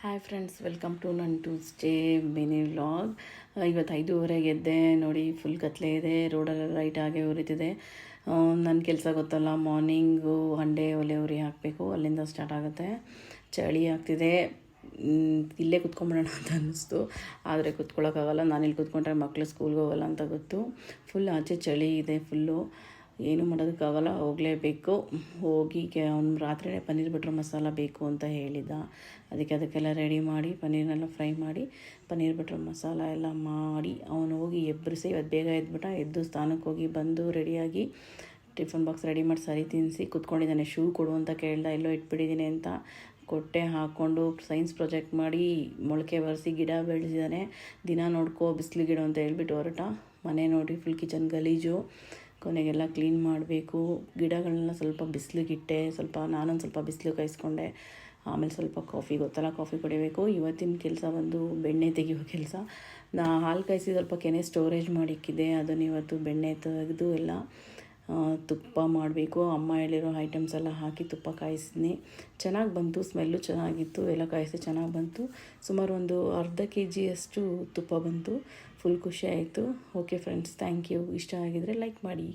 Hi friends, welcome to ನನ್ನ Tuesday mini vlog. ಇವತ್ತು 5:30ಗೆ ಎದ್ದೆ. ನೋಡಿ, ಫುಲ್ ಕತ್ಲೆ ಇದೆ, ರೋಡಲ್ಲೆಲ್ಲ ಲೈಟ್ ಆಗೇ ಉರಿತಿದೆ. ನನ್ನ ಕೆಲಸ ಗೊತ್ತಲ್ಲ, ಮಾರ್ನಿಂಗು ಹಂಡೆ ಒಲೆ ಉರಿ ಹಾಕಬೇಕು, ಅಲ್ಲಿಂದ ಸ್ಟಾರ್ಟ್ ಆಗುತ್ತೆ. ಚಳಿ ಆಗ್ತಿದೆ, ಇಲ್ಲೇ ಕುತ್ಕೊಂಬಿಡೋಣ ಅಂತ ಅನ್ನಿಸ್ತು. ಆದರೆ ಕುತ್ಕೊಳ್ಳೋಕ್ಕಾಗಲ್ಲ, ನಾನಿಲ್ಲಿ ಕುತ್ಕೊಂಡ್ರೆ ಮಕ್ಕಳು ಸ್ಕೂಲ್ಗೆ ಹೋಗಲ್ಲ ಅಂತ ಗೊತ್ತು. ಫುಲ್ ಆಚೆ ಚಳಿ ಇದೆ, ಫುಲ್ಲು ಏನೂ ಮಾಡೋದಕ್ಕಾಗಲ್ಲ, ಹೋಗಲೇಬೇಕು. ಹೋಗಿ ಅವ್ನು ರಾತ್ರಿಯೇ ಪನ್ನೀರ್ ಬಟರ್ ಮಸಾಲ ಬೇಕು ಅಂತ ಹೇಳಿದ್ದ. ಅದಕ್ಕೆಲ್ಲ ರೆಡಿ ಮಾಡಿ, ಪನ್ನೀರ್ನೆಲ್ಲ ಫ್ರೈ ಮಾಡಿ, ಪನ್ನೀರ್ ಬಟರ್ ಮಸಾಲ ಎಲ್ಲ ಮಾಡಿ ಅವನು ಹೋಗಿ ಎಬ್ಬರಿಸಿ. ಇವತ್ತು ಬೇಗ ಎದ್ದು ಸ್ನಾನಕ್ಕೆ ಹೋಗಿ ಬಂದು ರೆಡಿಯಾಗಿ ಟಿಫನ್ ಬಾಕ್ಸ್ ರೆಡಿ ಮಾಡಿ ಸರಿ ತಿನ್ನಿಸಿ ಕೂತ್ಕೊಂಡಿದ್ದಾನೆ. ಶೂ ಕೊಡು ಅಂತ ಕೇಳ್ದ, ಎಲ್ಲೋ ಇಟ್ಬಿಟ್ಟಿದ್ದೀನಿ ಅಂತ ಕೊಟ್ಟೆ. ಹಾಕ್ಕೊಂಡು ಸೈನ್ಸ್ ಪ್ರಾಜೆಕ್ಟ್ ಮಾಡಿ ಮೊಳಕೆ ಬರೆಸಿ ಗಿಡ ಬೆಳೆಸಿದ್ದಾನೆ. ದಿನ ನೋಡ್ಕೋ ಬಿಸಿಲು ಗಿಡ ಅಂತ ಹೇಳ್ಬಿಟ್ಟು ಹೊರಟ. ಮನೆ ನೋಡಿ ಫುಲ್ ಕಿಚನ್ ಗಲೀಜು, ಕೊನೆಗೆಲ್ಲ ಕ್ಲೀನ್ ಮಾಡಬೇಕು. ಗಿಡಗಳನ್ನೆಲ್ಲ ಸ್ವಲ್ಪ ಬಿಸಿಲಿಗಿಟ್ಟೆ, ನಾನೊಂದು ಸ್ವಲ್ಪ ಬಿಸಿಲು ಕಾಯಿಸ್ಕೊಂಡೆ. ಆಮೇಲೆ ಸ್ವಲ್ಪ ಕಾಫಿ, ಗೊತ್ತಲ್ಲ ಕಾಫಿ ಕುಡಿಬೇಕು. ಇವತ್ತಿನ ಕೆಲಸ ಬಂದು ಬೆಣ್ಣೆ ತೆಗೆಯುವ ಕೆಲಸ. ಹಾಲು ಕಾಯಿಸಿ ಸ್ವಲ್ಪ ಕೆನೆ ಸ್ಟೋರೇಜ್ ಮಾಡಿಕ್ಕಿದೆ, ಅದನ್ನು ಇವತ್ತು ಬೆಣ್ಣೆ ತೆಗೆದು ಎಲ್ಲ ತುಪ್ಪ ಮಾಡಬೇಕು. ಅಮ್ಮ ಹೇಳಿರೋ ಐಟಮ್ಸ್ ಎಲ್ಲ ಹಾಕಿ ತುಪ್ಪ ಕಾಯಿಸಿದ್ನಿ. ಚೆನ್ನಾಗಿ ಬಂತು, ಸ್ಮೆಲ್ಲು ಚೆನ್ನಾಗಿತ್ತು, ಎಲ್ಲ ಕಾಯಿಸಿ ಚೆನ್ನಾಗಿ ಬಂತು. ಸುಮಾರು ಒಂದು ಅರ್ಧ kg ತುಪ್ಪ ಬಂತು. ಫುಲ್ ಖುಷಿ ಆಯಿತು. Okay friends, thank you. ಇಷ್ಟ ಆಗಿದರೆ ಲೈಕ್ ಮಾಡಿ.